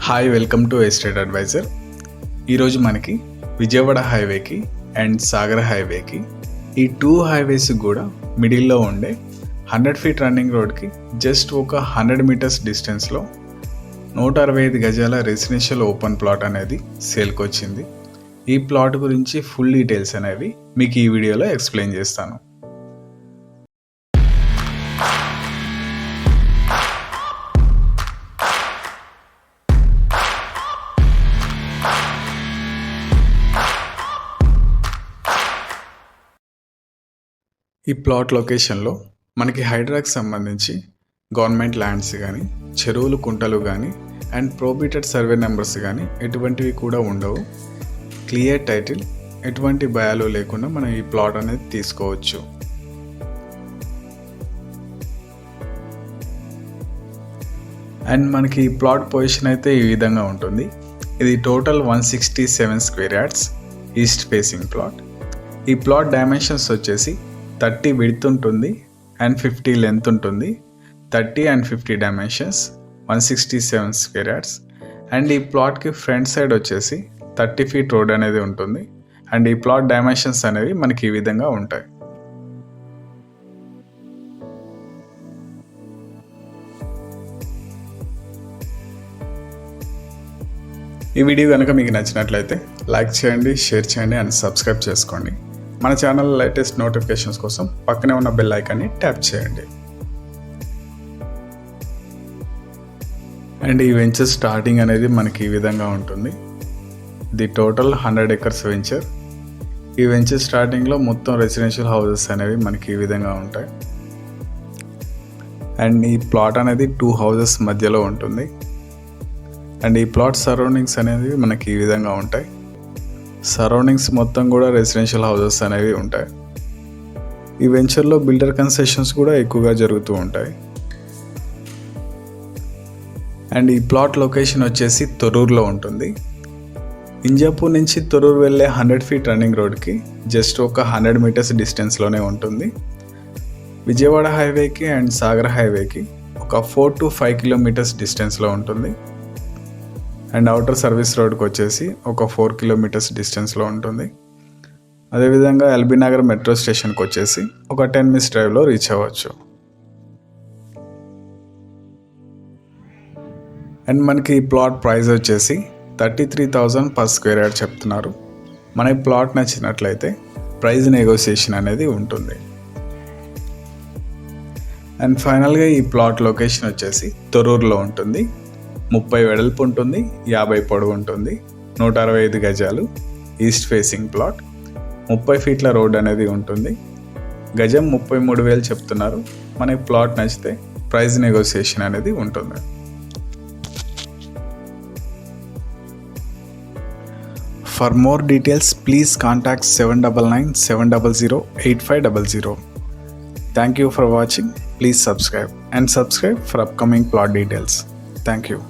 Hi, welcome to estate advisor. ఈరోజు మనకి విజయవాడ హైవేకి అండ్ సాగర్ హైవేకి ఈ టూ హైవేస్ కూడా మిడిల్లో ఉండే 100 ఫీట్ రన్నింగ్ రోడ్కి జస్ట్ ఒక 100 మీటర్స్ డిస్టెన్స్లో 165 గజాల రెసిడెన్షియల్ ఓపెన్ ప్లాట్ అనేది సేల్కి వచ్చింది. ఈ ప్లాట్ గురించి ఫుల్ డీటెయిల్స్ అనేవి మీకు ఈ వీడియోలో ఎక్స్ప్లెయిన్ చేస్తాను. ఈ ప్లాట్ లొకేషన్లో మనకి హైడ్రాకి సంబంధించి గవర్నమెంట్ ల్యాండ్స్ కానీ, చెరువులు, కుంటలు కానీ అండ్ ప్రోబిటెడ్ సర్వే నెంబర్స్ కానీ ఎటువంటివి కూడా ఉండవు. క్లియర్ టైటిల్, ఎటువంటి భయాలు లేకుండా మనం ఈ ప్లాట్ అనేది తీసుకోవచ్చు. అండ్ మనకి ఈ ప్లాట్ పొజిషన్ అయితే ఈ విధంగా ఉంటుంది. ఇది total 167 square yards east facing plot. ఈ ప్లాట్ డైమెన్షన్స్ వచ్చేసి 30 విడ్త్ ఉంటుంది అండ్ 50 లెంత్ ఉంటుంది. 30 and 50 dimensions, 167 square yards. And ఈ ప్లాట్కి ఫ్రంట్ సైడ్ వచ్చేసి 30 ఫీట్ రోడ్ అనేది ఉంటుంది. అండ్ ఈ ప్లాట్ డైమెన్షన్స్ అనేవి మనకి ఈ విధంగా ఉంటాయి. ఈ వీడియో కనుక మీకు నచ్చినట్లయితే లైక్ చేయండి, షేర్ చేయండి అండ్ సబ్స్క్రైబ్ చేసుకోండి. మన ఛానల్ లేటెస్ట్ నోటిఫికేషన్స్ కోసం పక్కనే ఉన్న బెల్ ఐకాన్ని ట్యాప్ చేయండి. అండ్ ఈ వెంచర్ స్టార్టింగ్ అనేది మనకి ఈ విధంగా ఉంటుంది. ఇది టోటల్ 100 acres వెంచర్. ఈ వెంచర్ స్టార్టింగ్లో మొత్తం రెసిడెన్షియల్ హౌసెస్ అనేవి మనకి ఈ విధంగా ఉంటాయి. అండ్ ఈ ప్లాట్ అనేది 2 హౌసెస్ మధ్యలో ఉంటుంది. అండ్ ఈ ప్లాట్ సరౌండింగ్స్ అనేవి మనకి ఈ విధంగా ఉంటాయి. సరౌండింగ్స్ మొత్తం కూడా రెసిడెన్షియల్ హౌసెస్ అనేవి ఉంటాయి. ఈ వెంచర్లో బిల్డర్ కన్సెషన్స్ కూడా ఎక్కువగా జరుగుతూ ఉంటాయి. అండ్ ఈ ప్లాట్ లొకేషన్ వచ్చేసి తొర్రూరులో ఉంటుంది. ఇంజాపూర్ నుంచి తొర్రూరు వెళ్ళే 100 ఫీట్ రన్నింగ్ రోడ్కి జస్ట్ ఒక 100 మీటర్స్ డిస్టెన్స్లోనే ఉంటుంది. విజయవాడ హైవేకి అండ్ సాగర్ హైవేకి ఒక 4 to 5 కిలోమీటర్స్ డిస్టెన్స్లో ఉంటుంది. అండ్ అవుటర్ సర్వీస్ రోడ్కి వచ్చేసి ఒక 4 కిలోమీటర్స్ డిస్టెన్స్లో ఉంటుంది. అదేవిధంగా ఎల్బీ నగర్ మెట్రో స్టేషన్కి వచ్చేసి ఒక 10 minutes డ్రైవ్లో రీచ్ అవ్వచ్చు. అండ్ మనకి ఈ ప్లాట్ ప్రైస్ వచ్చేసి 33,000 per స్క్వేర్ యార్డ్ చెప్తున్నారు. మన ఈ ప్లాట్ నచ్చినట్లయితే ప్రైస్ నెగోసియేషన్ అనేది ఉంటుంది. అండ్ ఫైనల్గా ఈ ప్లాట్ లొకేషన్ వచ్చేసి తొర్రూరులో ఉంటుంది. 30 వెడల్పు ఉంటుంది, 50 పొడవు ఉంటుంది, 165 గజాలు ఈస్ట్ ఫేసింగ్ ప్లాట్. 30 ఫీట్ల రోడ్ అనేది ఉంటుంది. గజం 33,000 చెప్తున్నారు. మనకి ప్లాట్ నచ్చితే ప్రైస్ నెగోసియేషన్ అనేది ఉంటుంది. For more details please contact 7997008500. Thank you for watching. Please subscribe for upcoming plot details. Thank you.